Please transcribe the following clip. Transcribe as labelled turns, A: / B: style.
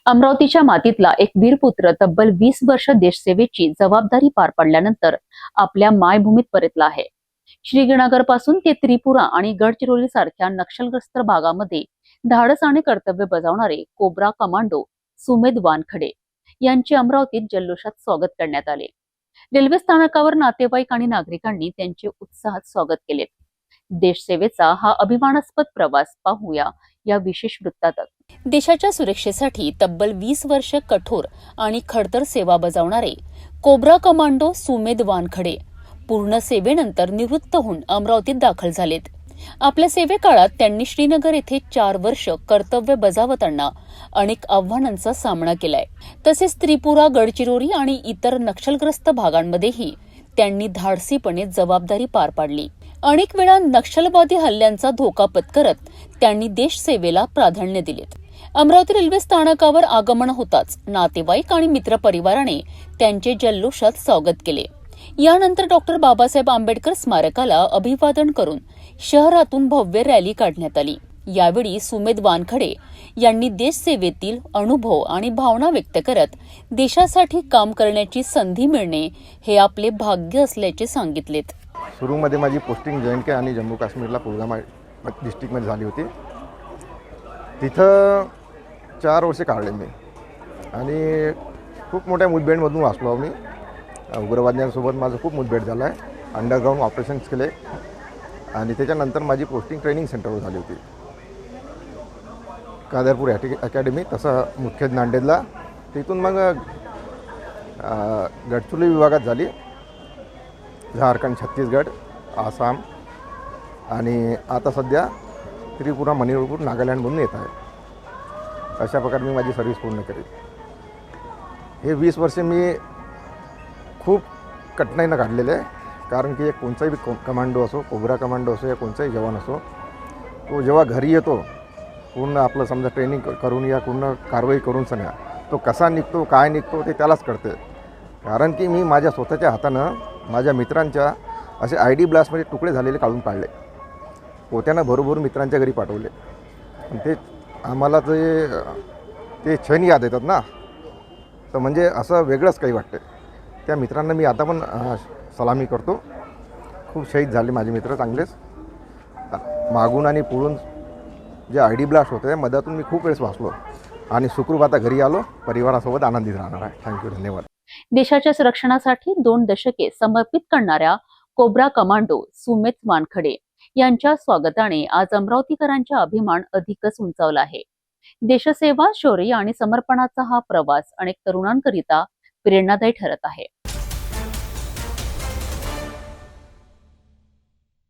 A: अमरावतीच्या मातीतला एक वीरपुत्र तब्बल 20 वर्ष देशसेवेची जबाबदारी पार पडल्यानंतर आपल्या मायभूमीत परतला आहे। श्रीगणनगर पासून ते त्रिपुरा आणि गडचिरोली सारख्या नक्षलग्रस्त भागामध्ये धाडस आणि कर्तव्य बजावणारे कोब्रा कमांडो सुमेध वानखडे यांचे अमरावतीत जल्लोषात स्वागत करण्यात आले। रेल्वे स्थानकावर नातेवाईक आणि नागरिकांनी त्यांचे उत्साहात स्वागत केले। देशसेवेचा हा अभिमानास्पद प्रवास पाहूया या विशेष वृत्तात। देशाच्या सुरक्षेसाठी तब्बल 20 वर्ष कठोर आणि खडतर सेवा बजावणारे कोब्रा कमांडो सुमेध वानखडे पूर्ण सेवेनंतर निवृत्त होऊन अमरावतीत दाखल झालेत। आपल्या सेवेकाळात त्यांनी श्रीनगर येथे 4 वर्ष कर्तव्य बजावताना अनेक आव्हानांचा सामना केलाय। तसेच त्रिपुरा, गडचिरोली आणि इतर नक्षलग्रस्त भागांमध्येही त्यांनी धाडसीपणे जबाबदारी पार पाडली। अनेक वेळा नक्षलवादी हल्ल्यांचा धोका पत्करत त्यांनी देशसेवेला प्राधान्य दिले। अमरावती रेल्वे स्थानकावर आगमन होताच नातेवाईक आणि मित्रपरिवाराने त्यांचे जल्लोषात स्वागत केले। यानंतर डॉक्टर बाबासाहेब आंबेडकर स्मारकाला अभिवादन करून शहरातून भव्य रॅली काढण्यात आली। यावेळी सुमेध वानखडे यांनी देशसेवेतील अनुभव आणि भावना व्यक्त करत देशासाठी काम करण्याची संधी मिळणे हे आपले भाग्य असल्याचे सांगितलेत।
B: सुरूमध्ये माझी पोस्टिंग जे&के आणि जम्मू काश्मीरला पुलगामा डिस्ट्रिक्टमध्ये झाली होती। तिथं 4 वर्षे काढले मी आणि खूप मोठ्या मुठभेडमधून वाचलो मी। उग्रवाद्यांसोबत माझं खूप मुठभेड झाला आहे। अंडरग्राऊंड ऑपरेशन्स केले आणि त्याच्यानंतर माझी पोस्टिंग ट्रेनिंग सेंटरवर झाली होती, कादरपूर अकॅडमी, तसं मुख्यत नांदेडला। तिथून मग गडचिरोली विभागात झाली, झारखंड, छत्तीसगड, आसाम आणि आता सध्या त्रिपुरा, मणिपूर, नागालँडमधून येत आहे। अशा प्रकारे मी माझी सर्व्हिस पूर्ण केली। हे 20 वर्षे मी खूप कठीणाईनं काढलेले आहे, कारण की एक कोणताही कमांडो असो, कोब्रा कमांडो असो या कोणताही जवान असो, तो जेव्हा घरी येतो पूर्ण आपलं समजा ट्रेनिंग करून या पूर्ण कारवाई करून सन्या तो कसा निघतो, काय निघतो ते त्यालाच कळते। कारण की मी माझ्या स्वतःच्या हातानं माझ्या मित्रांच्या असे ID ब्लास्टमध्ये तुकडे झालेले काढून पाडले, पोत्यानं भरभर मित्रांच्या घरी पाठवले। ते आम्हाला ते क्षण याद येतात ना, तर म्हणजे असं वेगळंच काही वाटतं। त्या मित्रांना मी आता पण सलामी करतो। खूप शहीद झाले माझे मित्र चांगलेच, मागून आणि पुढून जे ID ब्लास्ट होते मधातून मी खूप वेळेस वाचलो आणि सुखरूप आता घरी आलो, परिवारासोबत आनंदित राहणार आहे। थँक्यू, धन्यवाद।
A: देशाच्या संरक्षणासाठी 2 दशके समर्पित करणाऱ्या कोब्रा कमांडो सुमेध वानखडे यांच्या स्वागताने आज अमरावतीकरांचा अभिमान अधिकच उंचावला आहे। देशसेवा, शौर्य आणि समर्पणाचा हा प्रवास अनेक तरुणांकरिता प्रेरणादायी ठरत आहे।